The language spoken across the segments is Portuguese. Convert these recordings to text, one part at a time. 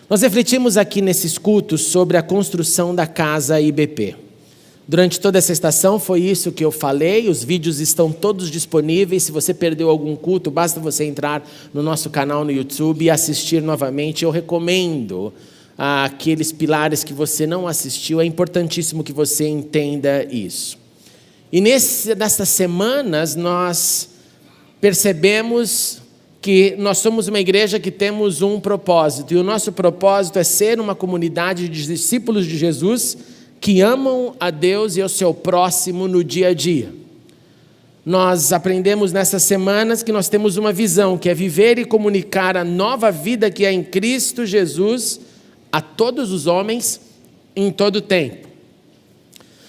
Nós refletimos aqui nesses cultos sobre a construção da casa IBP. Durante toda essa estação foi isso que eu falei, os vídeos estão todos disponíveis. Se você perdeu algum culto, basta você entrar no nosso canal no YouTube e assistir novamente. Eu recomendo aqueles pilares que você não assistiu, é importantíssimo que você entenda isso. E nessas semanas nós percebemos que nós somos uma igreja que temos um propósito, e o nosso propósito é ser uma comunidade de discípulos de Jesus que amam a Deus e ao seu próximo no dia a dia. Nós aprendemos nessas semanas que nós temos uma visão, que é viver e comunicar a nova vida que é em Cristo Jesus a todos os homens em todo o tempo.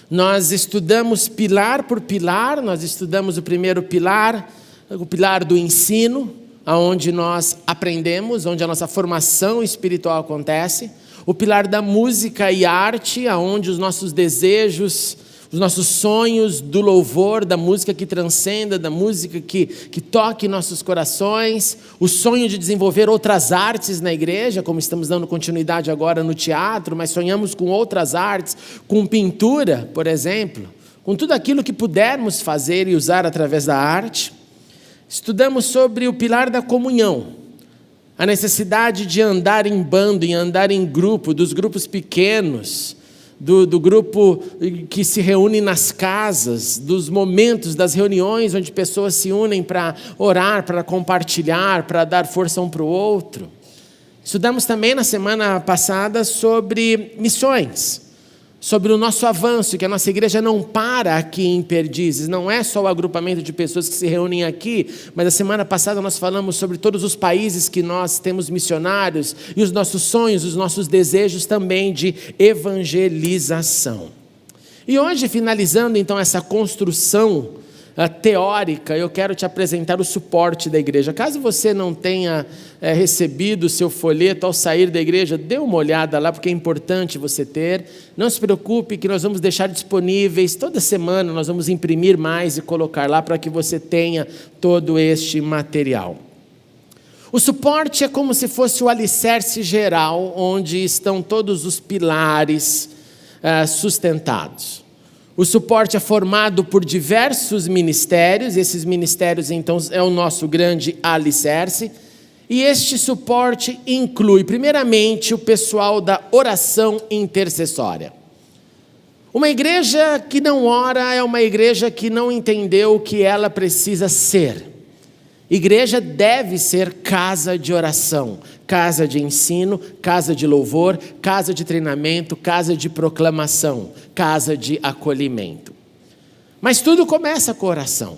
Nós estudamos pilar por pilar, nós estudamos o primeiro pilar, o pilar do ensino, onde nós aprendemos, onde a nossa formação espiritual acontece. O pilar da música e arte, onde os nossos desejos, os nossos sonhos do louvor, da música que transcenda, da música que toque nossos corações. O sonho de desenvolver outras artes na igreja, como estamos dando continuidade agora no teatro, mas sonhamos com outras artes, com pintura, por exemplo, com tudo aquilo que pudermos fazer e usar através da arte. Estudamos sobre o pilar da comunhão, a necessidade de andar em bando, em andar em grupo, dos grupos pequenos, do grupo que se reúne nas casas, dos momentos, das reuniões onde pessoas se unem para orar, para compartilhar, para dar força um para o outro. Estudamos também na semana passada sobre missões, sobre o nosso avanço, que a nossa igreja não para aqui em Perdizes, não é só o agrupamento de pessoas que se reúnem aqui, mas a semana passada nós falamos sobre todos os países que nós temos missionários e os nossos sonhos, os nossos desejos também de evangelização. E hoje, finalizando então essa construção teórica, eu quero te apresentar o suporte da igreja. Caso você não tenha recebido o seu folheto ao sair da igreja, dê uma olhada lá, porque é importante você ter. Não se preocupe que nós vamos deixar disponíveis, toda semana nós vamos imprimir mais e colocar lá para que você tenha todo este material. O suporte é como se fosse o alicerce geral, onde estão todos os pilares sustentados. O suporte é formado por diversos ministérios, e esses ministérios então é o nosso grande alicerce, e este suporte inclui primeiramente o pessoal da oração intercessória. Uma igreja que não ora é uma igreja que não entendeu o que ela precisa ser. Igreja deve ser casa de oração, casa de ensino, casa de louvor, casa de treinamento, casa de proclamação, casa de acolhimento. Mas tudo começa com a oração.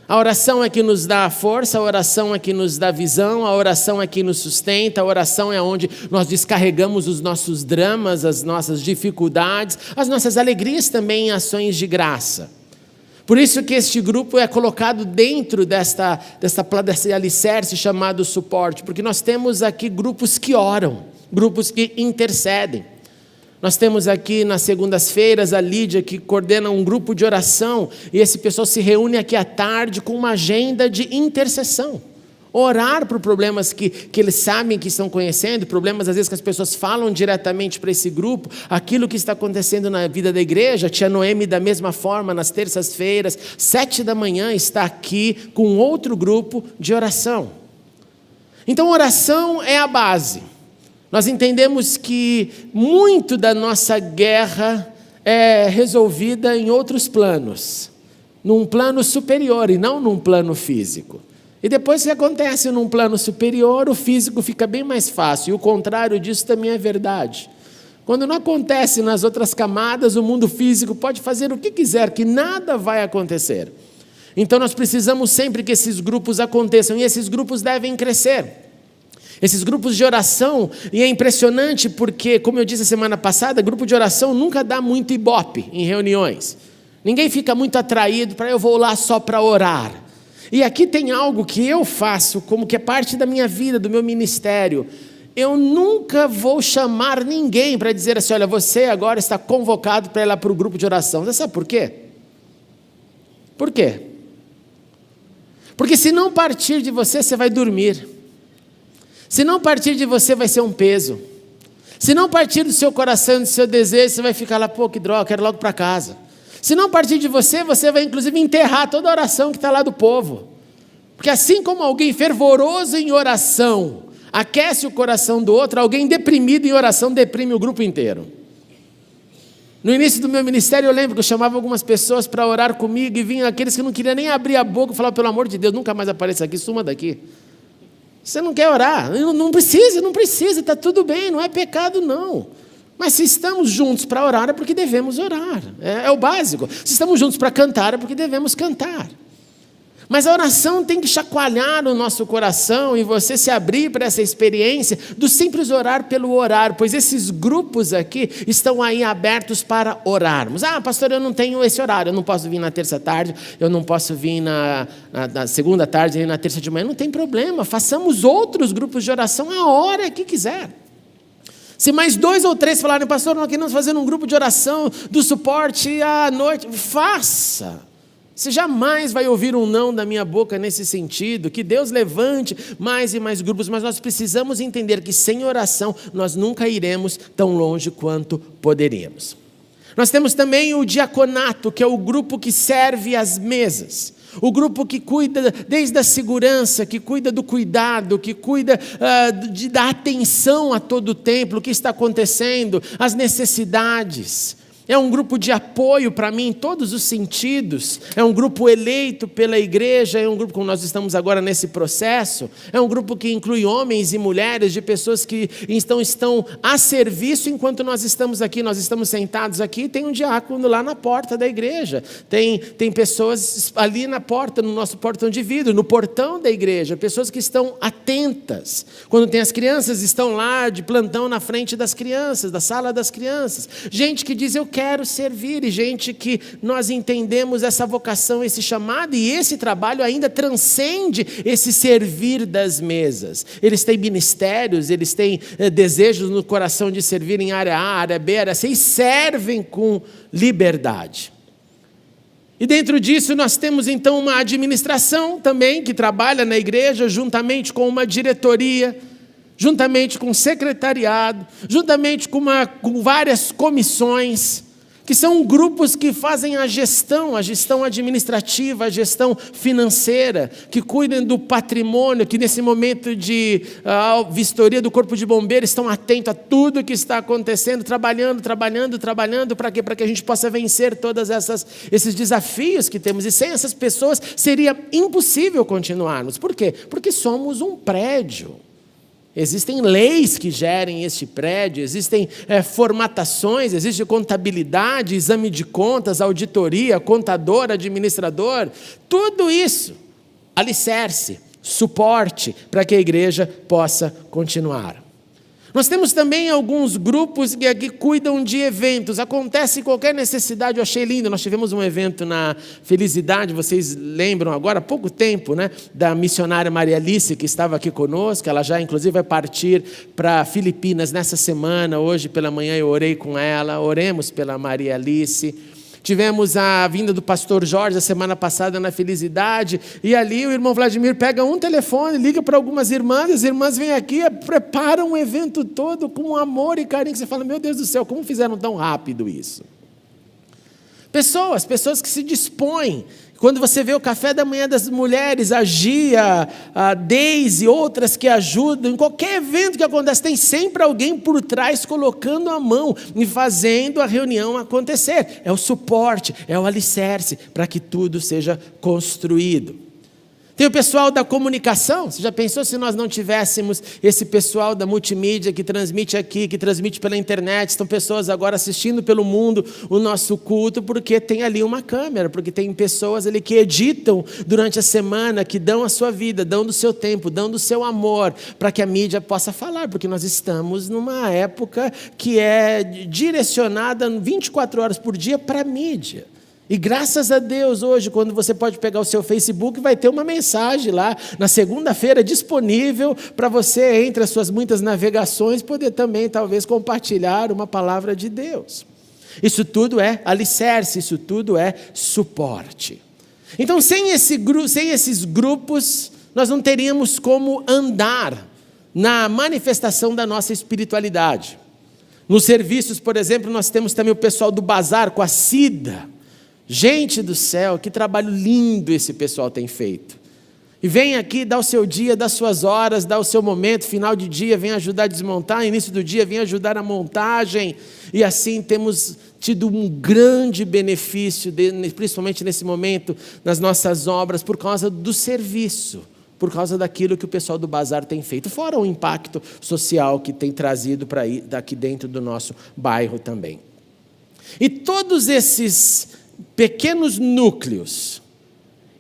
A oração é que nos dá a força, a oração é que nos dá visão, a oração é que nos sustenta, a oração é onde nós descarregamos os nossos dramas, as nossas dificuldades, as nossas alegrias também em ações de graça. Por isso que este grupo é colocado dentro desse alicerce chamado suporte, porque nós temos aqui grupos que oram, grupos que intercedem. Nós temos aqui nas segundas-feiras a Lídia que coordena um grupo de oração, e esse pessoal se reúne aqui à tarde com uma agenda de intercessão. Orar por problemas que eles sabem que estão conhecendo, problemas às vezes que as pessoas falam diretamente para esse grupo, aquilo que está acontecendo na vida da igreja. A tia Noemi da mesma forma, nas terças-feiras, 7 da manhã, está aqui com outro grupo de oração. Então oração é a base. Nós entendemos que muito da nossa guerra é resolvida em outros planos, num plano superior e não num plano físico. E depois que acontece num plano superior, o físico fica bem mais fácil. E o contrário disso também é verdade. Quando não acontece nas outras camadas, o mundo físico pode fazer o que quiser, que nada vai acontecer. Então nós precisamos sempre que esses grupos aconteçam, e esses grupos devem crescer. Esses grupos de oração, e é impressionante porque, como eu disse a semana passada, grupo de oração nunca dá muito ibope em reuniões. Ninguém fica muito atraído para eu vou lá só para orar. E aqui tem algo que eu faço, como que é parte da minha vida, do meu ministério. Eu nunca vou chamar ninguém para dizer assim, olha, você agora está convocado para ir lá para o grupo de oração. Você sabe por quê? Por quê? Porque se não partir de você, você vai dormir. Se não partir de você, vai ser um peso. Se não partir do seu coração, do seu desejo, você vai ficar lá, pô, que droga, quero logo para casa. Se não partir de você, você vai inclusive enterrar toda a oração que está lá do povo. Porque assim como alguém fervoroso em oração aquece o coração do outro, alguém deprimido em oração deprime o grupo inteiro. No início do meu ministério eu lembro que eu chamava algumas pessoas para orar comigo e vinham aqueles que não queriam nem abrir a boca e falavam, pelo amor de Deus, nunca mais apareça aqui, suma daqui. Você não quer orar? Não precisa, está tudo bem, não é pecado não. Mas se estamos juntos para orar é porque devemos orar, é o básico. Se estamos juntos para cantar é porque devemos cantar. Mas a oração tem que chacoalhar o nosso coração e você se abrir para essa experiência do simples orar pelo orar, pois esses grupos aqui estão aí abertos para orarmos. Ah, pastor, eu não tenho esse horário, eu não posso vir na terça tarde, eu não posso vir na segunda tarde, nem na terça de manhã, não tem problema, façamos outros grupos de oração a hora que quiser. Se mais 2 ou 3 falarem, pastor, nós queremos fazer um grupo de oração do suporte à noite, faça. Você jamais vai ouvir um não da minha boca nesse sentido, que Deus levante mais e mais grupos, mas nós precisamos entender que sem oração nós nunca iremos tão longe quanto poderíamos. Nós temos também o diaconato, que é o grupo que serve às mesas. O grupo que cuida desde a segurança, que cuida do cuidado, que cuida da atenção a todo o templo, o que está acontecendo, as necessidades. É um grupo de apoio para mim em todos os sentidos, é um grupo eleito pela igreja, é um grupo como nós estamos agora nesse processo, é um grupo que inclui homens e mulheres, de pessoas que estão a serviço enquanto nós estamos aqui, nós estamos sentados aqui, tem um diácono lá na porta da igreja, tem pessoas ali na porta, no nosso portão de vidro, no portão da igreja, pessoas que estão atentas, quando tem as crianças, estão lá de plantão na frente das crianças, da sala das crianças, gente que diz eu quero servir, e gente que nós entendemos essa vocação, esse chamado, e esse trabalho ainda transcende esse servir das mesas. Eles têm ministérios, eles têm desejos no coração de servir em área A, área B, área C, e servem com liberdade. E dentro disso nós temos então uma administração também, que trabalha na igreja juntamente com uma diretoria, juntamente com o secretariado, juntamente com várias comissões, que são grupos que fazem a gestão administrativa, a gestão financeira, que cuidam do patrimônio, que nesse momento de vistoria do Corpo de Bombeiros estão atentos a tudo que está acontecendo, trabalhando, para quê? Para que a gente possa vencer todos esses desafios que temos. E sem essas pessoas seria impossível continuarmos. Por quê? Porque somos um prédio. Existem leis que gerem este prédio, existem formatações, existe contabilidade, exame de contas, auditoria, contador, administrador, tudo isso, alicerce, suporte para que a igreja possa continuar. Nós temos também alguns grupos que cuidam de eventos, acontece qualquer necessidade, eu achei lindo, nós tivemos um evento na Felicidade, vocês lembram agora, há pouco tempo, né, da missionária Maria Alice, que estava aqui conosco, ela já inclusive vai partir para Filipinas nessa semana, hoje pela manhã eu orei com ela, oremos pela Maria Alice. Tivemos a vinda do pastor Jorge a semana passada na Felicidade, e ali o irmão Vladimir pega um telefone, liga para algumas irmãs, as irmãs vêm aqui, preparam um evento todo com amor e carinho, que você fala, meu Deus do céu, como fizeram tão rápido isso? Pessoas que se dispõem. Quando você vê o café da manhã das mulheres, a Gia, a Deise, outras que ajudam, em qualquer evento que acontece, tem sempre alguém por trás colocando a mão e fazendo a reunião acontecer. É o suporte, é o alicerce para que tudo seja construído. Tem o pessoal da comunicação, você já pensou se nós não tivéssemos esse pessoal da multimídia que transmite aqui, que transmite pela internet, estão pessoas agora assistindo pelo mundo o nosso culto, porque tem ali uma câmera, porque tem pessoas ali que editam durante a semana, que dão a sua vida, dão do seu tempo, dão do seu amor, para que a mídia possa falar, porque nós estamos numa época que é direcionada 24 horas por dia para a mídia. E graças a Deus hoje, quando você pode pegar o seu Facebook, vai ter uma mensagem lá, na segunda-feira, disponível para você, entre as suas muitas navegações, poder também talvez compartilhar uma palavra de Deus. Isso tudo é alicerce, isso tudo é suporte. Então, sem esses grupos, nós não teríamos como andar na manifestação da nossa espiritualidade. Nos serviços, por exemplo, nós temos também o pessoal do bazar com a Cida. Gente do céu, que trabalho lindo esse pessoal tem feito. E vem aqui, dá o seu dia, dá suas horas, dá o seu momento, final de dia, vem ajudar a desmontar, início do dia, vem ajudar a montagem. E assim temos tido um grande benefício, principalmente nesse momento, nas nossas obras, por causa do serviço, por causa daquilo que o pessoal do bazar tem feito, fora o impacto social que tem trazido para daqui dentro do nosso bairro também. E todos esses pequenos núcleos,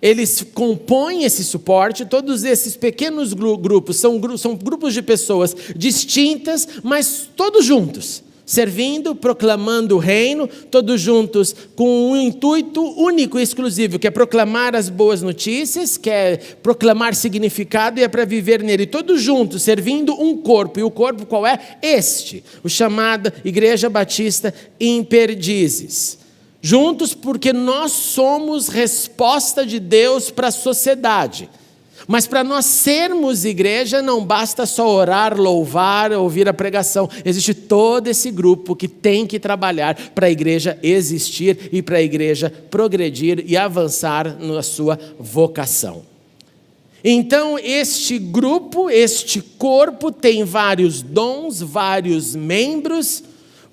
eles compõem esse suporte, todos esses pequenos grupos, são grupos de pessoas distintas, mas todos juntos, servindo, proclamando o reino, todos juntos com um intuito único e exclusivo, que é proclamar as boas notícias, que é proclamar significado e é para viver nele, todos juntos, servindo um corpo. E o corpo qual é? Este, o chamado Igreja Batista em Perdizes. Juntos porque nós somos resposta de Deus para a sociedade. Mas para nós sermos igreja, não basta só orar, louvar, ouvir a pregação. Existe todo esse grupo que tem que trabalhar para a igreja existir e para a igreja progredir e avançar na sua vocação. Então, este grupo, este corpo tem vários dons, vários membros,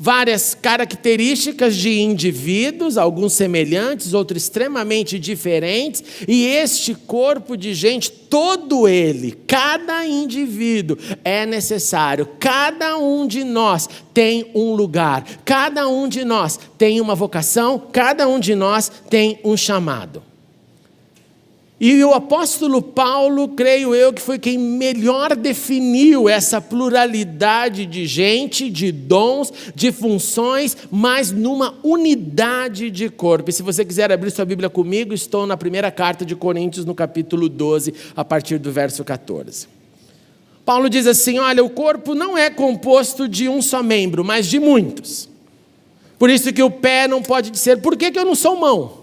várias características de indivíduos, alguns semelhantes, outros extremamente diferentes, e este corpo de gente, todo ele, cada indivíduo é necessário, cada um de nós tem um lugar, cada um de nós tem uma vocação, cada um de nós tem um chamado. E o apóstolo Paulo, creio eu, que foi quem melhor definiu essa pluralidade de gente, de dons, de funções, mas numa unidade de corpo. E se você quiser abrir sua Bíblia comigo, estou na primeira carta de Coríntios, no capítulo 12, a partir do verso 14. Paulo diz assim, olha, o corpo não é composto de um só membro, mas de muitos. Por isso que o pé não pode dizer, por que eu não sou mão?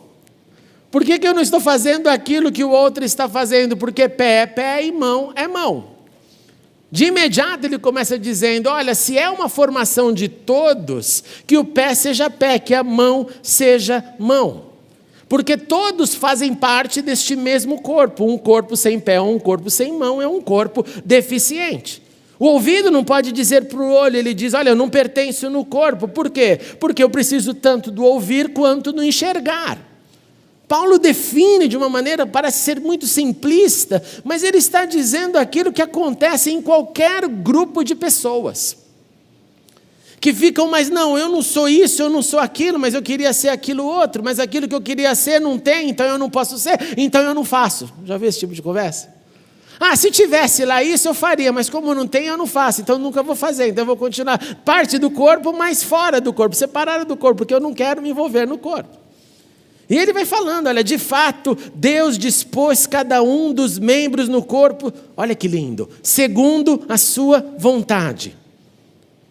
Por que eu não estou fazendo aquilo que o outro está fazendo? Porque pé é pé e mão é mão. De imediato ele começa dizendo, olha, se é uma formação de todos, que o pé seja pé, que a mão seja mão. Porque todos fazem parte deste mesmo corpo. Um corpo sem pé ou um corpo sem mão é um corpo deficiente. O ouvido não pode dizer para o olho, ele diz, olha, eu não pertenço no corpo. Por quê? Porque eu preciso tanto do ouvir quanto do enxergar. Paulo define de uma maneira, parece ser muito simplista, mas ele está dizendo aquilo que acontece em qualquer grupo de pessoas. Que ficam, mas não, eu não sou isso, eu não sou aquilo, mas eu queria ser aquilo outro, mas aquilo que eu queria ser não tem, então eu não posso ser, então eu não faço. Já viu esse tipo de conversa? Ah, se tivesse lá isso eu faria, mas como não tem eu não faço, então eu nunca vou fazer, então eu vou continuar parte do corpo, mas fora do corpo, separado do corpo, porque eu não quero me envolver no corpo. E ele vai falando, olha, de fato, Deus dispôs cada um dos membros no corpo, olha que lindo, segundo a sua vontade.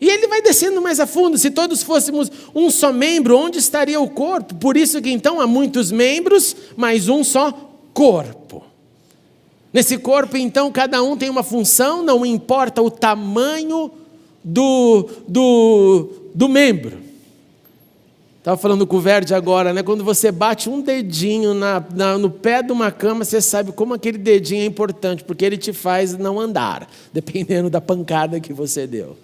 E ele vai descendo mais a fundo, se todos fôssemos um só membro, onde estaria o corpo? Por isso que então há muitos membros, mas um só corpo. Nesse corpo então cada um tem uma função, não importa o tamanho do membro. Estava falando com o Verde agora, né? Quando você bate um dedinho no pé de uma cama, você sabe como aquele dedinho é importante, porque ele te faz não andar, dependendo da pancada que você deu.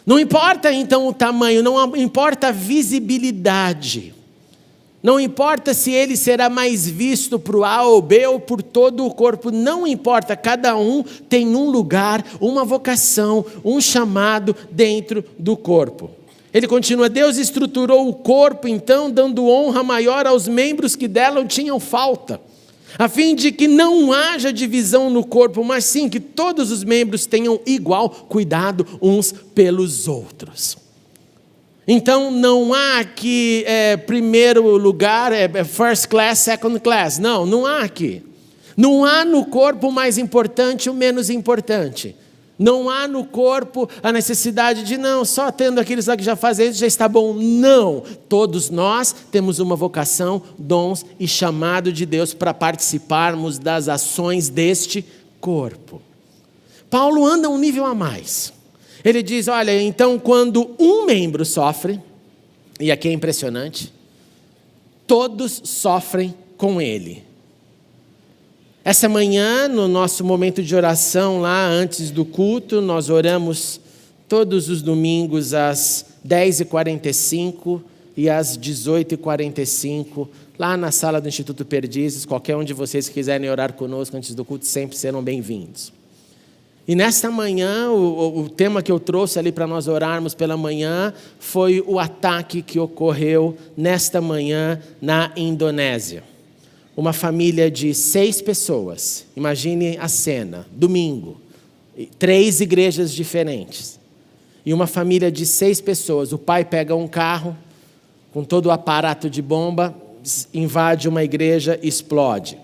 Não importa então o tamanho, não importa a visibilidade. Não importa se ele será mais visto para o A ou B ou por todo o corpo, não importa, cada um tem um lugar, uma vocação, um chamado dentro do corpo. Ele continua, Deus estruturou o corpo, então, dando honra maior aos membros que dela tinham falta, a fim de que não haja divisão no corpo, mas sim que todos os membros tenham igual cuidado uns pelos outros. Então, não há aqui primeiro lugar, first class, second class. Não há aqui. Não há no corpo o mais importante e o menos importante. Não há no corpo a necessidade de, não, só tendo aqueles lá que já fazem isso, já está bom. Não, todos nós temos uma vocação, dons e chamado de Deus para participarmos das ações deste corpo. Paulo anda um nível a mais. Ele diz, olha, então quando um membro sofre, e aqui é impressionante, todos sofrem com ele. Essa manhã, no nosso momento de oração lá antes do culto, nós oramos todos os domingos às 10h45 e às 18h45, lá na sala do Instituto Perdizes. Qualquer um de vocês que quiserem orar conosco antes do culto, sempre serão bem-vindos. E nesta manhã, o tema que eu trouxe ali para nós orarmos pela manhã foi o ataque que ocorreu nesta manhã na Indonésia. Uma família de 6 pessoas, imagine a cena, domingo, 3 igrejas diferentes. E uma família de 6 pessoas, o pai pega um carro com todo o aparato de bomba, invade uma igreja e explode.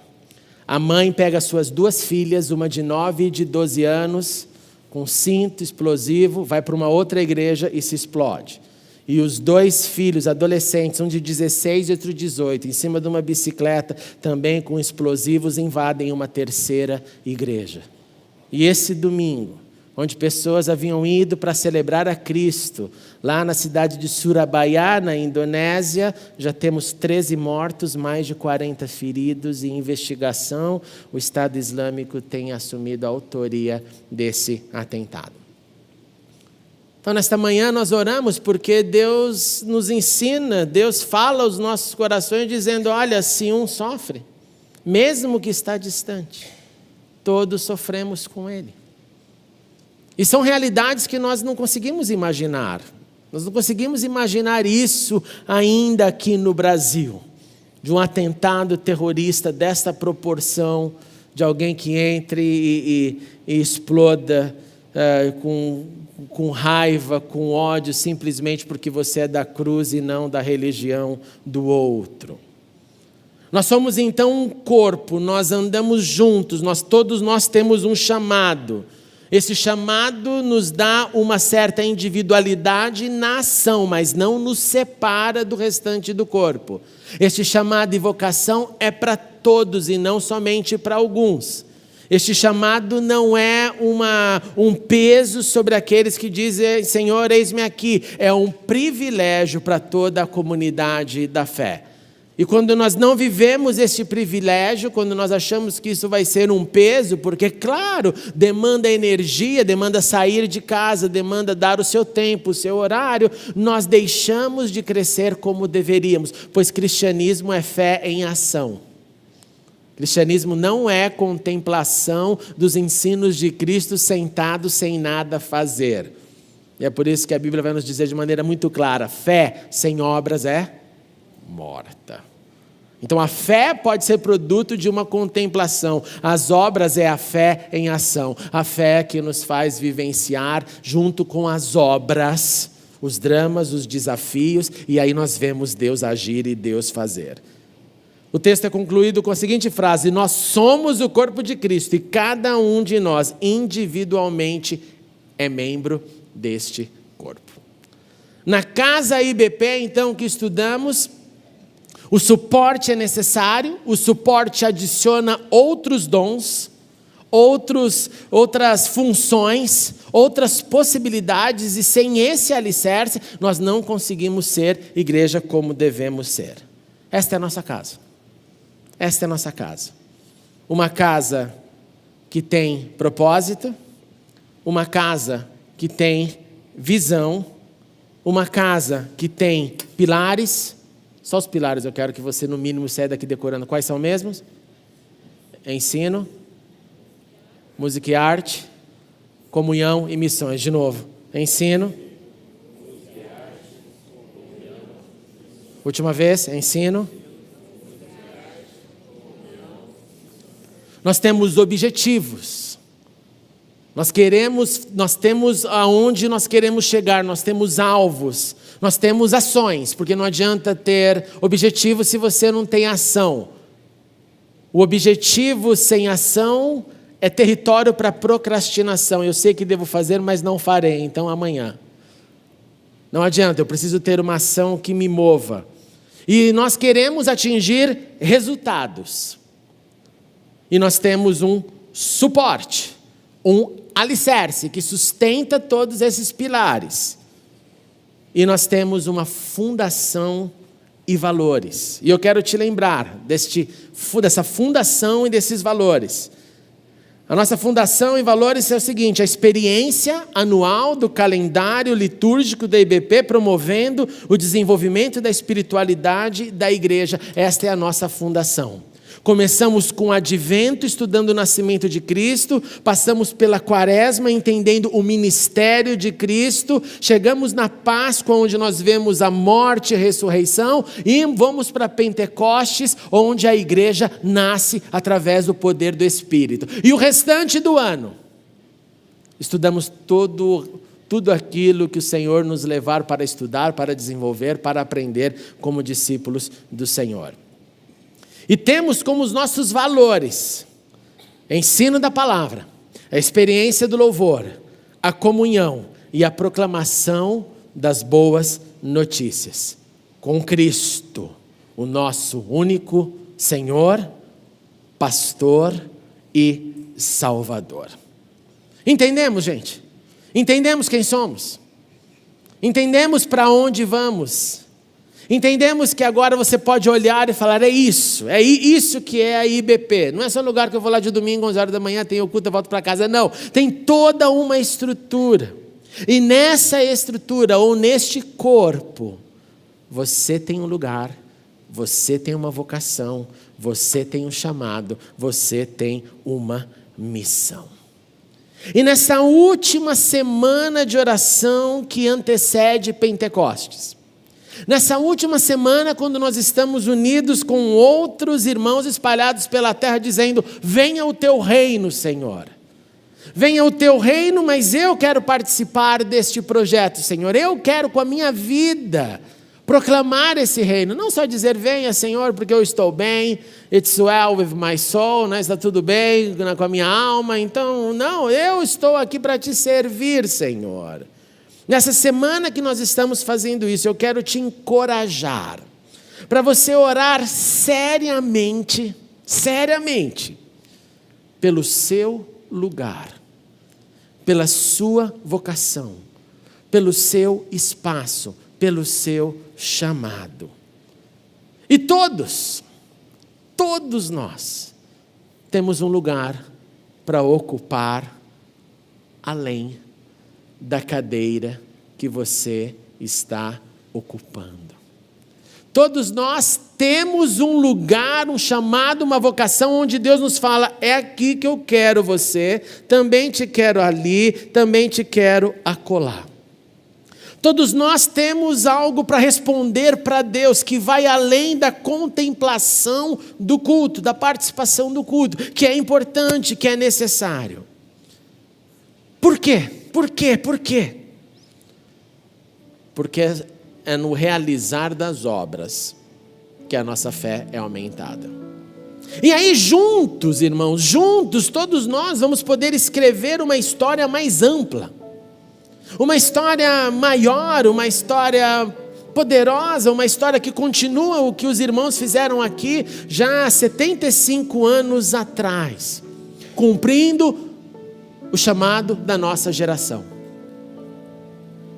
A mãe pega suas 2 filhas, uma de 9 e de 12 anos, com cinto explosivo, vai para uma outra igreja e se explode. E os 2 filhos adolescentes, um de 16 e outro de 18, em cima de uma bicicleta, também com explosivos, invadem uma terceira igreja. E esse domingo, onde pessoas haviam ido para celebrar a Cristo, lá na cidade de Surabaya, na Indonésia, já temos 13 mortos, mais de 40 feridos, e em investigação, o Estado Islâmico tem assumido a autoria desse atentado. Então, nesta manhã nós oramos porque Deus nos ensina, Deus fala aos nossos corações dizendo, olha, se um sofre, mesmo que está distante, todos sofremos com ele. E são realidades que nós não conseguimos imaginar. Nós não conseguimos imaginar isso ainda aqui no Brasil. De um atentado terrorista desta proporção, de alguém que entre e exploda com raiva, com ódio, simplesmente porque você é da cruz e não da religião do outro. Nós somos então um corpo, nós andamos juntos, todos nós temos um chamado. Esse chamado nos dá uma certa individualidade na ação, mas não nos separa do restante do corpo. Este chamado e vocação é para todos e não somente para alguns. Este chamado não é um peso sobre aqueles que dizem, Senhor, eis-me aqui. É um privilégio para toda a comunidade da fé. E quando nós não vivemos esse privilégio, quando nós achamos que isso vai ser um peso, porque, claro, demanda energia, demanda sair de casa, demanda dar o seu tempo, o seu horário, nós deixamos de crescer como deveríamos, pois cristianismo é fé em ação. Cristianismo não é contemplação dos ensinos de Cristo sentado sem nada fazer. E é por isso que a Bíblia vai nos dizer de maneira muito clara, fé sem obras é morta. Então a fé pode ser produto de uma contemplação, as obras é a fé em ação, a fé que nos faz vivenciar junto com as obras, os dramas, os desafios, e aí nós vemos Deus agir e Deus fazer. O texto é concluído com a seguinte frase, nós somos o corpo de Cristo e cada um de nós individualmente é membro deste corpo. Na casa IBP então que estudamos, o suporte é necessário, o suporte adiciona outros dons, outras funções, outras possibilidades, e sem esse alicerce, nós não conseguimos ser igreja como devemos ser. Esta é a nossa casa. Esta é a nossa casa. Uma casa que tem propósito, uma casa que tem visão, uma casa que tem pilares. Só os pilares eu quero que você, no mínimo, saia daqui decorando. Quais são mesmos? Ensino, música e arte, comunhão e missões. De novo. Ensino. Última vez. Ensino. Nós temos objetivos. Nós temos aonde nós queremos chegar, nós temos alvos, nós temos ações, porque não adianta ter objetivo se você não tem ação. O objetivo sem ação é território para procrastinação. Eu sei que devo fazer, mas não farei, então amanhã. Não adianta, eu preciso ter uma ação que me mova. E nós queremos atingir resultados. E nós temos um suporte, um alicerce que sustenta todos esses pilares. E nós temos uma fundação e valores. E eu quero te lembrar dessa fundação e desses valores. A nossa fundação e valores é o seguinte: a experiência anual do calendário litúrgico da IBP promovendo o desenvolvimento da espiritualidade da igreja. Esta é a nossa fundação. Começamos com o advento, estudando o nascimento de Cristo, passamos pela quaresma, entendendo o ministério de Cristo, chegamos na Páscoa, onde nós vemos a morte e a ressurreição, e vamos para Pentecostes, onde a igreja nasce através do poder do Espírito. E o restante do ano, estudamos tudo aquilo que o Senhor nos levar para estudar, para desenvolver, para aprender como discípulos do Senhor. E temos como os nossos valores, ensino da palavra, a experiência do louvor, a comunhão e a proclamação das boas notícias. Com Cristo, o nosso único Senhor, Pastor e Salvador. Entendemos, gente? Entendemos quem somos? Entendemos para onde vamos? Entendemos que agora você pode olhar e falar: é isso que é a IBP. Não é só um lugar que eu vou lá de domingo, 11 horas da manhã, tenho o culto, eu volto para casa. Não, tem toda uma estrutura. E nessa estrutura, ou neste corpo, você tem um lugar, você tem uma vocação, você tem um chamado, você tem uma missão. E nessa última semana de oração que antecede Pentecostes, nessa última semana, quando nós estamos unidos com outros irmãos espalhados pela terra, dizendo: venha o teu reino, Senhor. Venha o teu reino, mas eu quero participar deste projeto, Senhor. Eu quero, com a minha vida, proclamar esse reino. Não só dizer: venha, Senhor, porque eu estou bem, it's well with my soul, né? Está tudo bem com a minha alma. Então, não, eu estou aqui para te servir, Senhor. Nessa semana que nós estamos fazendo isso, eu quero te encorajar para você orar seriamente, pelo seu lugar, pela sua vocação, pelo seu espaço, pelo seu chamado. E todos nós temos um lugar para ocupar além da cadeira que você está ocupando. Todos nós temos um lugar, um chamado, uma vocação, onde Deus nos fala: é aqui que eu quero você, também te quero ali, também te quero acolá. Todos nós temos algo para responder para Deus, que vai além da contemplação do culto, da participação do culto, que é importante, que é necessário. Por quê? Por quê? Porque é no realizar das obras que a nossa fé é aumentada. E aí juntos, irmãos, todos nós vamos poder escrever uma história mais ampla, uma história maior, uma história poderosa, uma história que continua o que os irmãos fizeram aqui já há 75 anos atrás, cumprindo o chamado da nossa geração.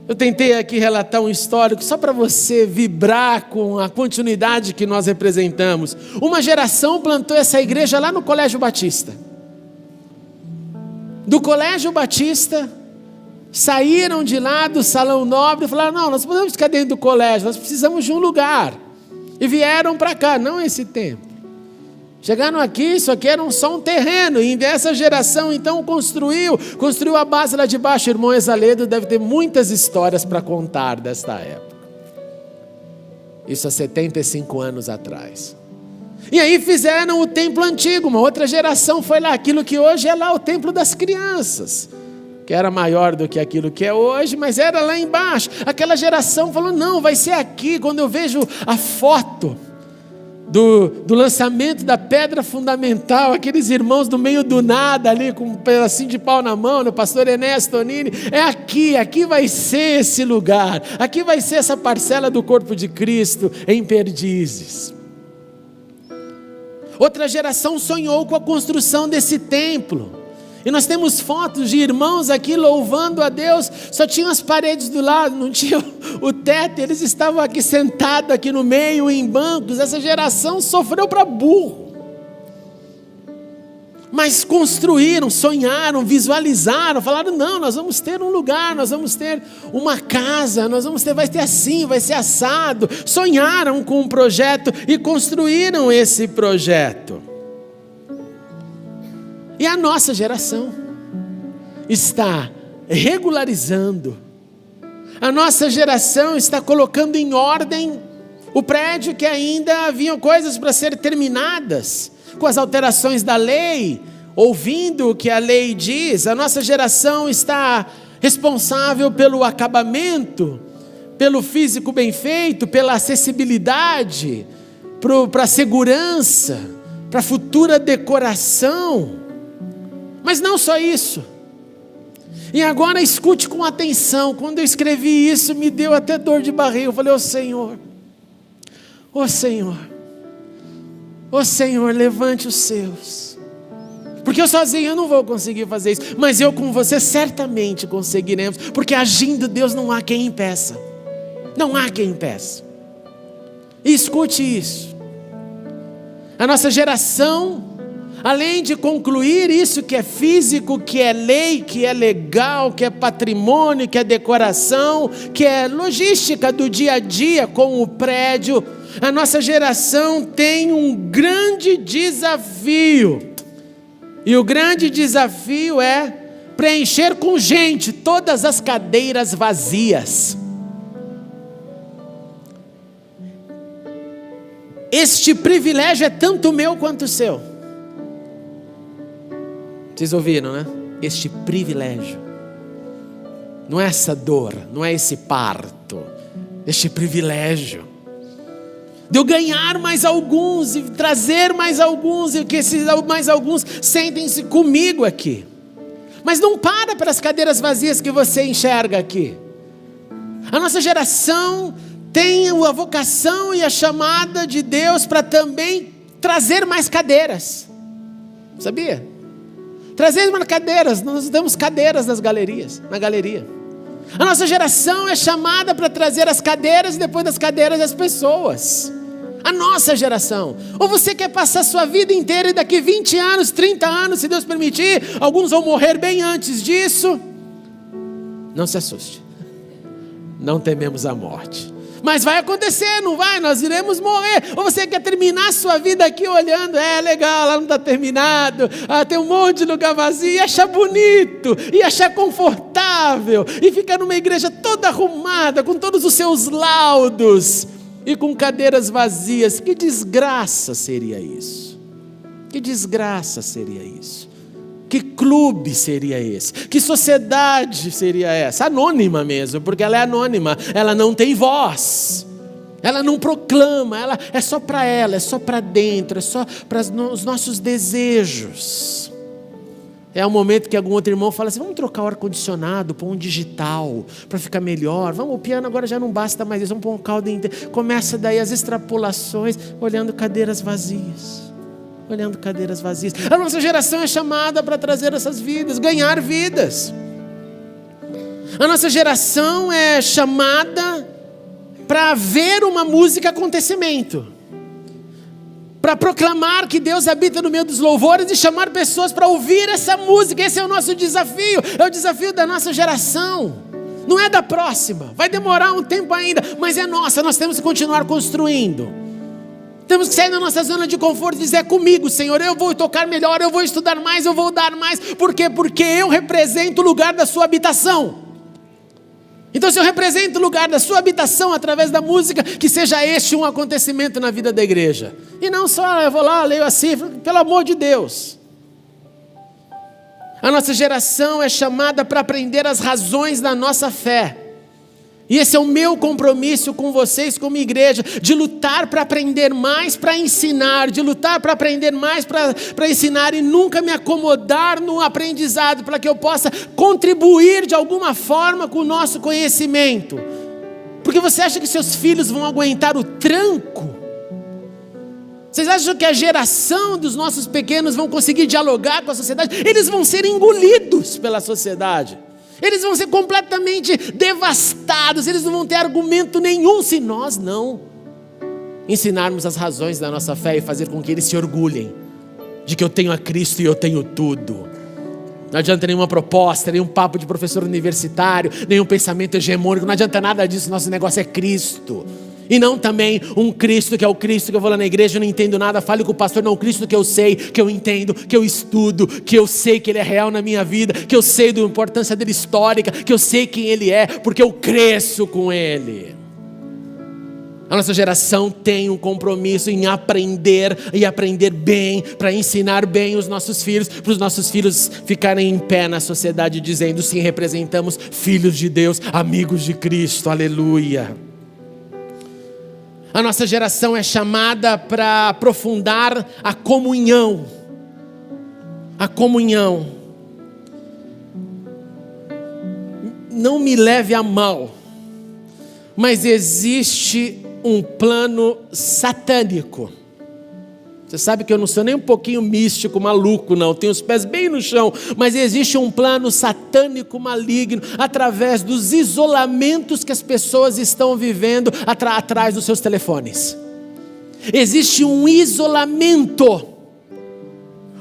Eu tentei aqui relatar um histórico só para você vibrar com a continuidade que nós representamos. Uma geração plantou essa igreja lá no Colégio Batista. Do Colégio Batista, saíram de lá do Salão Nobre e falaram: não, nós podemos ficar dentro do colégio, nós precisamos de um lugar. E vieram para cá, não esse tempo. Chegaram aqui, isso aqui era só um terreno, e essa geração então construiu a base lá de baixo. O irmão Exaledo deve ter muitas histórias para contar desta época. Isso há 75 anos atrás. E aí fizeram o templo antigo, uma outra geração foi lá, aquilo que hoje é lá o templo das crianças, que era maior do que aquilo que é hoje, mas era lá embaixo. Aquela geração falou: não, vai ser aqui. Quando eu vejo a foto do lançamento da pedra fundamental, aqueles irmãos do meio do nada ali, com um pedacinho de pau na mão, o pastor Enéas Tonini, é aqui vai ser esse lugar, aqui vai ser essa parcela do corpo de Cristo em Perdizes. Outra geração sonhou com a construção desse templo, E nós temos fotos de irmãos aqui louvando a Deus, só tinham as paredes do lado, não tinha o teto, eles estavam aqui sentados aqui no meio, em bancos. Essa geração sofreu para burro. Mas construíram, sonharam, visualizaram, falaram: não, nós vamos ter um lugar, nós vamos ter uma casa, vai ter assim, vai ser assado. Sonharam com um projeto e construíram esse projeto. E a nossa geração está regularizando, a nossa geração está colocando em ordem o prédio que ainda haviam coisas para ser terminadas, com as alterações da lei, ouvindo o que a lei diz. A nossa geração está responsável pelo acabamento, pelo físico bem feito, pela acessibilidade, para a segurança, para a futura decoração. Mas não só isso. E agora escute com atenção. Quando eu escrevi isso, me deu até dor de barriga. Eu falei: ó Senhor, ó Senhor, ó Senhor, levante os seus. Porque eu sozinho eu não vou conseguir fazer isso, mas eu com você certamente conseguiremos. Porque agindo Deus não há quem impeça. Não há quem impeça. E escute isso. A nossa geração, além de concluir isso que é físico, que é lei, que é legal, que é patrimônio, que é decoração, que é logística do dia a dia com o prédio, a nossa geração tem um grande desafio. E o grande desafio é preencher com gente todas as cadeiras vazias. Este privilégio é tanto meu quanto seu. Vocês ouviram, né? Este privilégio. Não é essa dor, não é esse parto. Este privilégio de eu ganhar mais alguns e trazer mais alguns, e que esses mais alguns sentem-se comigo aqui. Mas não para pelas cadeiras vazias que você enxerga aqui. A nossa geração tem a vocação e a chamada de Deus para também trazer mais cadeiras. Sabia? Trazer mais cadeiras. Nós temos cadeiras na galeria. A nossa geração é chamada para trazer as cadeiras e depois das cadeiras as pessoas. A nossa geração. Ou você quer passar a sua vida inteira e daqui 20 anos, 30 anos, se Deus permitir, alguns vão morrer bem antes disso. Não se assuste. Não tememos a morte. Mas vai acontecer, não vai? Nós iremos morrer. Ou você quer terminar a sua vida aqui olhando: é legal, lá não está terminado, tem um monte de lugar vazio, e achar bonito, e achar confortável, e ficar numa igreja toda arrumada, com todos os seus laudos, e com cadeiras vazias. Que desgraça seria isso? Que desgraça seria isso? Que clube seria esse? Que sociedade seria essa? Anônima mesmo, porque ela é anônima, ela não tem voz, ela não proclama, ela é só para ela, é só para dentro, é só para os nossos desejos. É o momento que algum outro irmão fala assim: vamos trocar o ar-condicionado por um digital, para ficar melhor. Vamos, o piano agora já não basta mais isso, vamos pôr um caldo inteiro. Começa daí as extrapolações, olhando cadeiras vazias. Olhando cadeiras vazias. A nossa geração é chamada para trazer essas vidas, ganhar vidas. A nossa geração é chamada para ver uma música acontecimento, para proclamar que Deus habita no meio dos louvores e chamar pessoas para ouvir essa música. Esse é o nosso desafio, é o desafio da nossa geração. Não é da próxima, vai demorar um tempo ainda, mas é nossa. Nós temos que continuar construindo. Temos que sair da nossa zona de conforto e dizer: é comigo, Senhor, eu vou tocar melhor, eu vou estudar mais, eu vou dar mais. Por quê? Porque eu represento o lugar da sua habitação. Então, se eu represento o lugar da sua habitação através da música, que seja este um acontecimento na vida da igreja. E não só eu vou lá, leio a cifra, pelo amor de Deus. A nossa geração é chamada para aprender as razões da nossa fé. E esse é o meu compromisso com vocês, como igreja, de lutar para aprender mais, para ensinar, de lutar para aprender mais, para ensinar, e nunca me acomodar no aprendizado, para que eu possa contribuir de alguma forma com o nosso conhecimento. Porque você acha que seus filhos vão aguentar o tranco Vocês acham que a geração dos nossos pequenos vão conseguir dialogar com a sociedade? Eles vão ser engolidos pela sociedade. Eles vão ser completamente devastados. Eles não vão ter argumento nenhum se nós não ensinarmos as razões da nossa fé e fazer com que eles se orgulhem de que eu tenho a Cristo e eu tenho tudo. Não adianta nenhuma proposta, nenhum papo de professor universitário, nenhum pensamento hegemônico. Não adianta nada disso. Nosso negócio é Cristo. E não também um Cristo que é o Cristo que eu vou lá na igreja, eu não entendo nada, fale com o pastor. Não, o Cristo que eu sei, que eu entendo, que eu estudo, que eu sei que Ele é real na minha vida, que eu sei da importância dele histórica, que eu sei quem Ele é, porque eu cresço com Ele. A nossa geração tem um compromisso em aprender e aprender bem, para ensinar bem os nossos filhos, para os nossos filhos ficarem em pé na sociedade dizendo: sim, representamos filhos de Deus, amigos de Cristo, aleluia. A nossa geração é chamada para aprofundar a comunhão. A comunhão. Não me leve a mal, mas existe um plano satânico. Você sabe que eu não sou nem um pouquinho místico, maluco, não. Tenho os pés bem no chão. Mas existe um plano satânico maligno através dos isolamentos que as pessoas estão vivendo atrás dos seus telefones. Existe um isolamento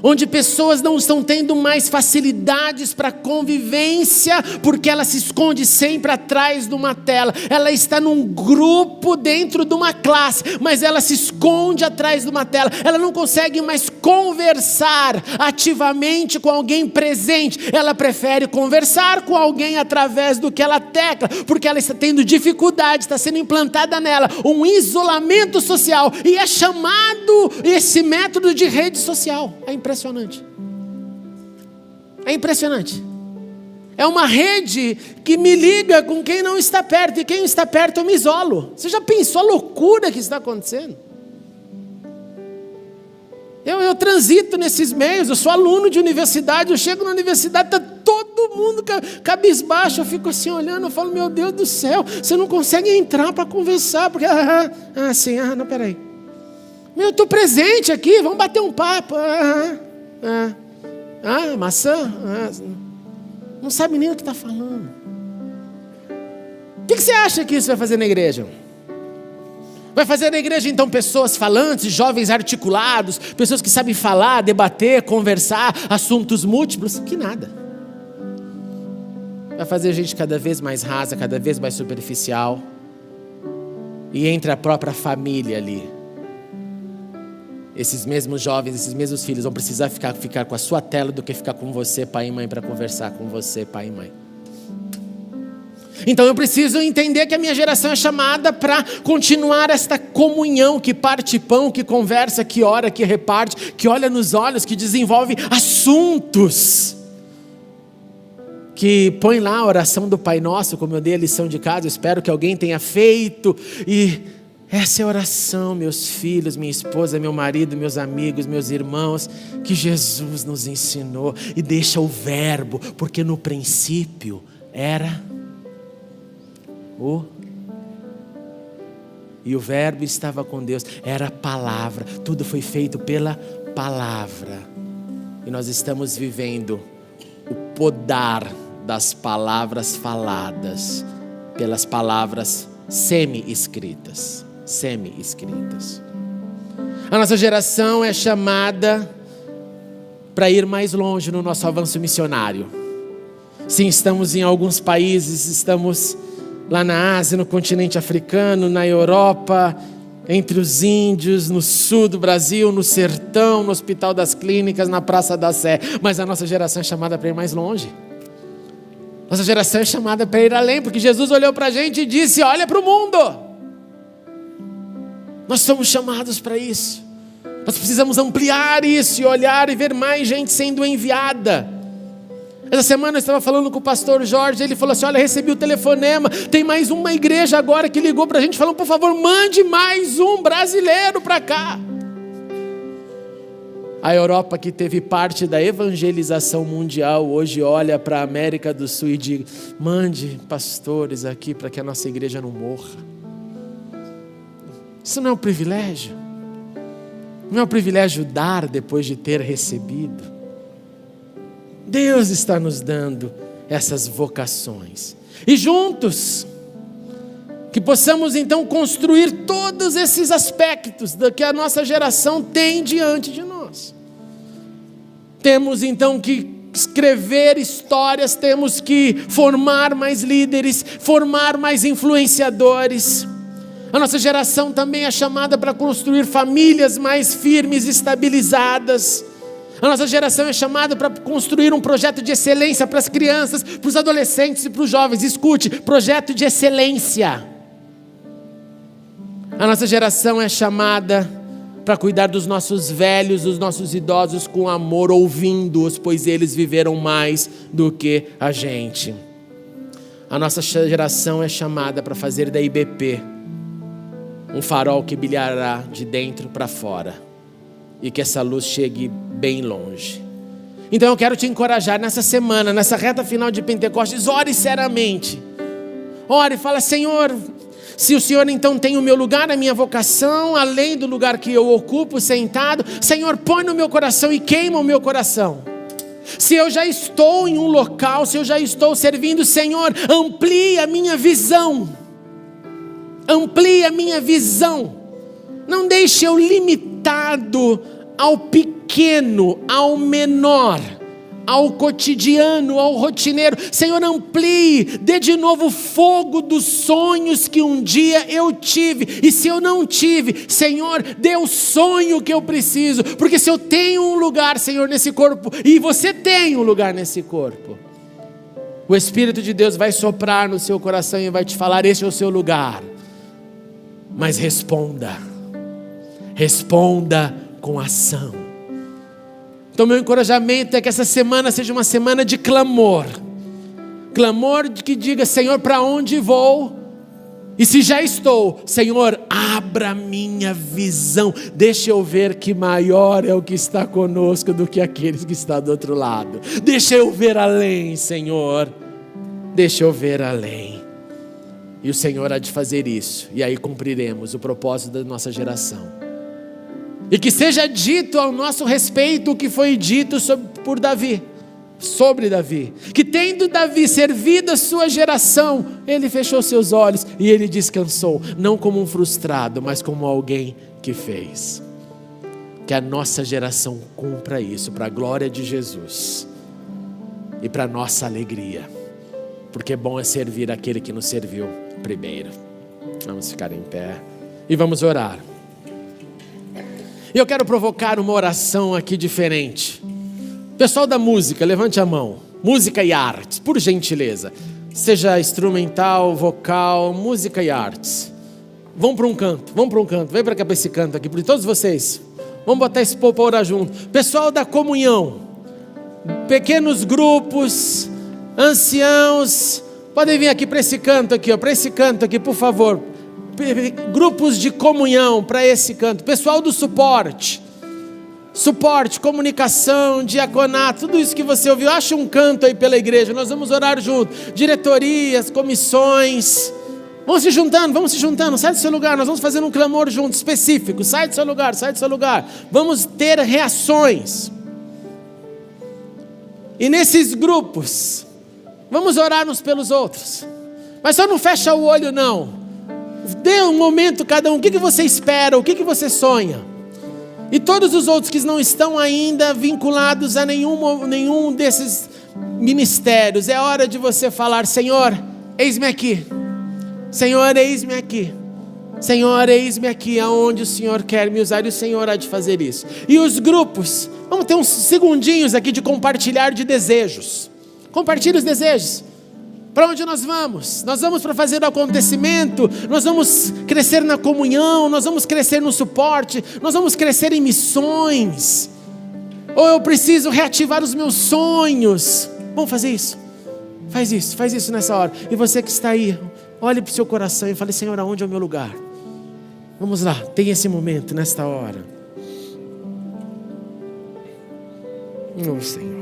onde pessoas não estão tendo mais facilidades para convivência, porque ela se esconde sempre atrás de uma tela. Ela está num grupo dentro de uma classe, mas ela se esconde atrás de uma tela. Ela não consegue mais conversar ativamente com alguém presente. Ela prefere conversar com alguém através do que ela tecla, porque ela está tendo dificuldade, está sendo implantada nela um isolamento social, e é chamado esse método de rede social. É impressionante. É impressionante. É uma rede que me liga com quem não está perto, e quem está perto eu me isolo. Você já pensou a loucura que está acontecendo? Eu transito nesses meios, eu sou aluno de universidade, eu chego na universidade, está todo mundo cabisbaixo, eu fico assim olhando, eu falo: meu Deus do céu, você não consegue entrar para conversar, porque, não, peraí. Eu estou presente aqui, vamos bater um papo. Maçã? Não sabe nem o que está falando. O que você acha que isso vai fazer na igreja? Vai fazer na igreja então pessoas falantes, jovens articulados, pessoas que sabem falar, debater, conversar, assuntos múltiplos? Que nada. Vai fazer gente cada vez mais rasa, cada vez mais superficial. E entre a própria família ali, esses mesmos jovens, esses mesmos filhos vão precisar ficar com a sua tela do que ficar com você, pai e mãe, para conversar com você, pai e mãe. Então eu preciso entender que a minha geração é chamada para continuar esta comunhão, que parte pão, que conversa, que ora, que reparte, que olha nos olhos, que desenvolve assuntos, que põe lá a oração do Pai Nosso, como eu dei a lição de casa, eu espero que alguém tenha feito. E essa é a oração, meus filhos, minha esposa, meu marido, meus amigos, meus irmãos, que Jesus nos ensinou. E deixa o verbo, porque no princípio era e o verbo estava com Deus, era a palavra, tudo foi feito pela palavra. E nós estamos vivendo o podar das palavras faladas pelas palavras semi-escritas. A nossa geração é chamada para ir mais longe no nosso avanço missionário. Sim, estamos em alguns países, estamos lá na Ásia, no continente africano, na Europa, entre os índios, no sul do Brasil, no sertão, no Hospital das Clínicas, na Praça da Sé. Mas a nossa geração é chamada para ir mais longe. Nossa geração é chamada para ir além, porque Jesus olhou para a gente e disse: olha para o mundo. Nós somos chamados para isso. Nós precisamos ampliar isso e olhar e ver mais gente sendo enviada. Essa semana eu estava falando com o pastor Jorge, ele falou assim: olha, recebi o telefonema, tem mais uma igreja agora que ligou para a gente, falando: por favor, mande mais um brasileiro para cá. A Europa, que teve parte da evangelização mundial, hoje olha para a América do Sul e diz: mande pastores aqui para que a nossa igreja não morra. Isso não é um privilégio? Não é um privilégio dar depois de ter recebido. Deus está nos dando essas vocações. E juntos, que possamos então construir todos esses aspectos que a nossa geração tem diante de nós. Temos então que escrever histórias, temos que formar mais líderes, formar mais influenciadores. A nossa geração também é chamada para construir famílias mais firmes, estabilizadas. A nossa geração é chamada para construir um projeto de excelência para as crianças, para os adolescentes e para os jovens. Escute, projeto de excelência. A nossa geração é chamada para cuidar dos nossos velhos, dos nossos idosos com amor, ouvindo-os, pois eles viveram mais do que a gente. A nossa geração é chamada para fazer da IBP um farol que brilhará de dentro para fora e que essa luz chegue bem longe. Então eu quero te encorajar nessa semana, nessa reta final de Pentecostes, ore seriamente. Ore e fala: Senhor, se o Senhor então tem o meu lugar, a minha vocação, além do lugar que eu ocupo sentado, Senhor, põe no meu coração e queima o meu coração. Se eu já estou em um local, se eu já estou servindo, Senhor, amplie a minha visão. Amplie a minha visão. Não deixe eu limitado ao pequeno, ao menor, ao cotidiano, ao rotineiro. Senhor, amplie, dê de novo fogo dos sonhos que um dia eu tive. E se eu não tive, Senhor, dê o sonho que eu preciso. Porque se eu tenho um lugar, Senhor, nesse corpo, e você tem um lugar nesse corpo, o Espírito de Deus vai soprar no seu coração e vai te falar: este é o seu lugar. Mas responda com ação. Então meu encorajamento é que essa semana seja uma semana de clamor. Clamor de que diga: Senhor, para onde vou? E se já estou, Senhor, abra minha visão. Deixa eu ver que maior é o que está conosco do que aqueles que estão do outro lado. Deixa eu ver além, Senhor. Deixa eu ver além. E o Senhor há de fazer isso. E aí cumpriremos o propósito da nossa geração. E que seja dito ao nosso respeito o que foi dito sobre Davi. Que tendo Davi servido a sua geração, ele fechou seus olhos e ele descansou. Não como um frustrado, mas como alguém que fez. Que a nossa geração cumpra isso para a glória de Jesus. E para a nossa alegria. Porque bom é servir aquele que nos serviu primeiro. Vamos ficar em pé e vamos orar. E eu quero provocar uma oração aqui diferente. Pessoal da música, levante a mão. Música e artes, por gentileza. Seja instrumental, vocal, música e artes. Vamos para um canto. Vem para cá para esse canto aqui, por todos vocês. Vamos botar esse povo para orar junto. Pessoal da comunhão, pequenos grupos, anciãos, podem vir aqui para esse canto aqui, por favor. Grupos de comunhão para esse canto. Pessoal do suporte, comunicação, diaconato, tudo isso que você ouviu, acha um canto aí pela igreja, nós vamos orar junto. Diretorias, comissões, vamos se juntando, sai do seu lugar, nós vamos fazer um clamor junto, específico, sai do seu lugar, vamos ter reações. E nesses grupos, vamos orar uns pelos outros, mas só não fecha o olho não. Dê um momento cada um, o que você espera, o que você sonha. E todos os outros que não estão ainda vinculados a nenhum desses ministérios, é hora de você falar: Senhor, eis-me aqui. Senhor, eis-me aqui. Senhor, eis-me aqui, aonde o Senhor quer me usar, e o Senhor há de fazer isso. E os grupos, vamos ter uns segundinhos aqui de compartilhar de desejos. Compartilhe os desejos. Para onde nós vamos? Nós vamos para fazer o acontecimento, nós vamos crescer na comunhão, nós vamos crescer no suporte, nós vamos crescer em missões. Ou eu preciso reativar os meus sonhos. Vamos fazer isso. Faz isso nessa hora. E você que está aí, olhe para o seu coração e fale: Senhor, aonde é o meu lugar? Vamos lá, tem esse momento nesta hora. Oh, Senhor.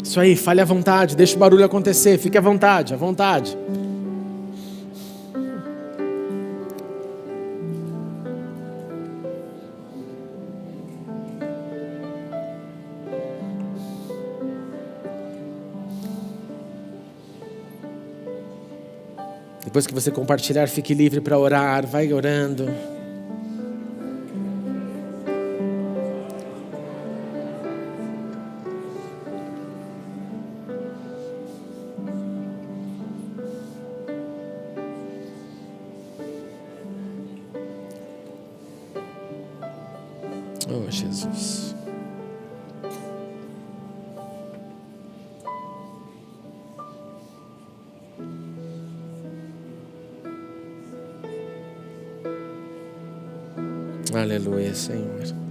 Isso aí, fale à vontade, deixa o barulho acontecer, fique à vontade. Depois que você compartilhar, fique livre para orar, vai orando. Oh, Jesus. Aleluia, Senhor.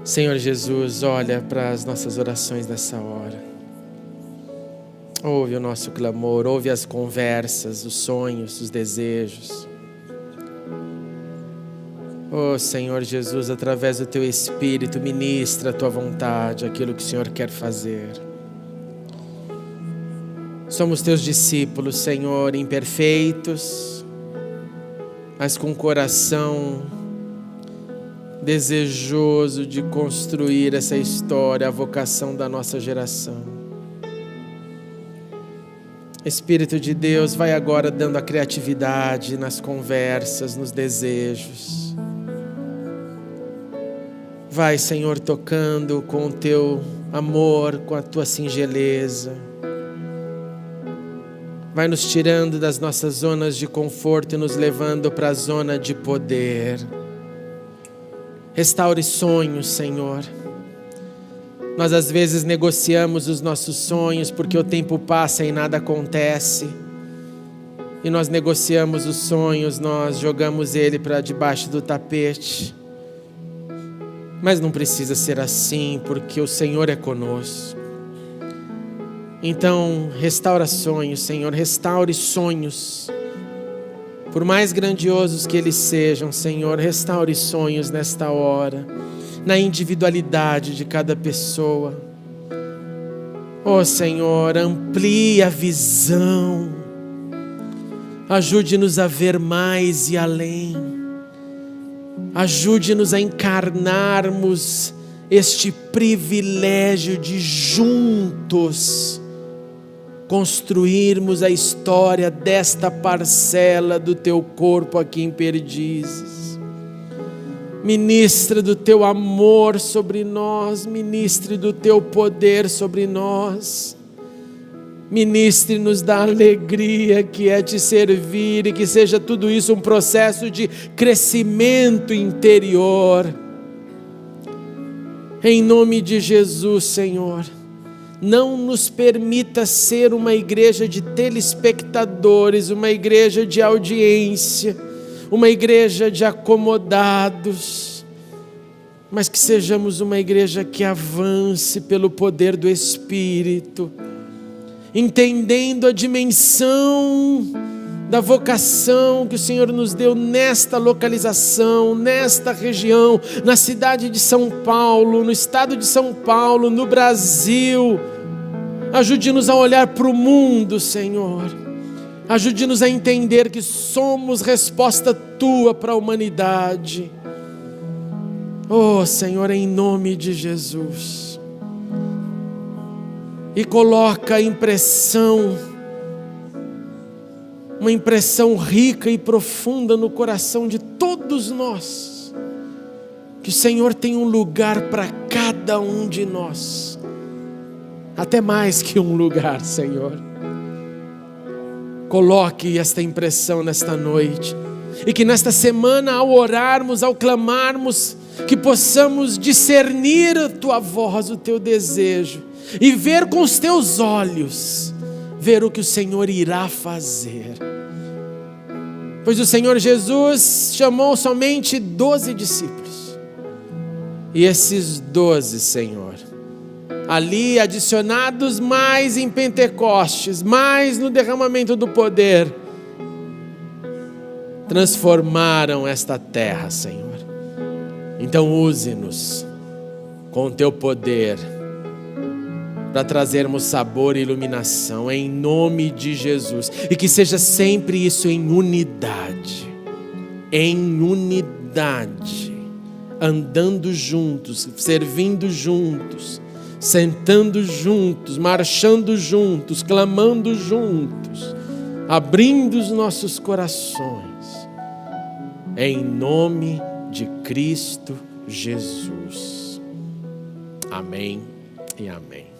Senhor Jesus, olha para as nossas orações nessa hora. Ouve o nosso clamor, ouve as conversas, os sonhos, os desejos. Oh Senhor Jesus, através do Teu Espírito, ministra a Tua vontade, aquilo que o Senhor quer fazer. Somos Teus discípulos, Senhor, imperfeitos, mas com coração desejoso de construir essa história, a vocação da nossa geração. Espírito de Deus, vai agora dando a criatividade nas conversas, nos desejos. Vai, Senhor, tocando com o Teu amor, com a Tua singeleza. Vai nos tirando das nossas zonas de conforto e nos levando para a zona de poder. Restaure sonhos, Senhor. Nós às vezes negociamos os nossos sonhos porque o tempo passa e nada acontece. E nós negociamos os sonhos, nós jogamos ele para debaixo do tapete. Mas não precisa ser assim, porque o Senhor é conosco. Então, restaura sonhos, Senhor, restaure sonhos. Por mais grandiosos que eles sejam, Senhor, restaure sonhos nesta hora, na individualidade de cada pessoa. Oh Senhor, amplie a visão, ajude-nos a ver mais e além, ajude-nos a encarnarmos este privilégio de juntos construirmos a história desta parcela do Teu corpo aqui em Perdizes. Ministra do Teu amor sobre nós, ministre do Teu poder sobre nós, ministre-nos da alegria que é Te servir e que seja tudo isso um processo de crescimento interior. Em nome de Jesus, Senhor, não nos permita ser uma igreja de telespectadores, uma igreja de audiência, uma igreja de acomodados, mas que sejamos uma igreja que avance pelo poder do Espírito, entendendo a dimensão da vocação que o Senhor nos deu nesta localização, nesta região, na cidade de São Paulo, no estado de São Paulo, no Brasil. Ajude-nos a olhar para o mundo, Senhor. Ajude-nos a entender que somos resposta Tua para a humanidade. Oh, Senhor, em nome de Jesus. E coloca a impressão, uma impressão rica e profunda no coração de todos nós, que o Senhor tem um lugar para cada um de nós, até mais que um lugar, Senhor. Coloque esta impressão nesta noite, e que nesta semana, ao orarmos, ao clamarmos, que possamos discernir a Tua voz, o Teu desejo, e ver com os Teus olhos, ver o que o Senhor irá fazer. Pois o Senhor Jesus chamou somente 12 discípulos. E esses 12, Senhor, ali adicionados mais em Pentecostes, mais no derramamento do poder, transformaram esta terra, Senhor. Então use-nos com o Teu poder, para trazermos sabor e iluminação, em nome de Jesus, e que seja sempre isso em unidade, em unidade, andando juntos, servindo juntos, sentando juntos, marchando juntos, clamando juntos, abrindo os nossos corações, em nome de Cristo Jesus. Amém e amém.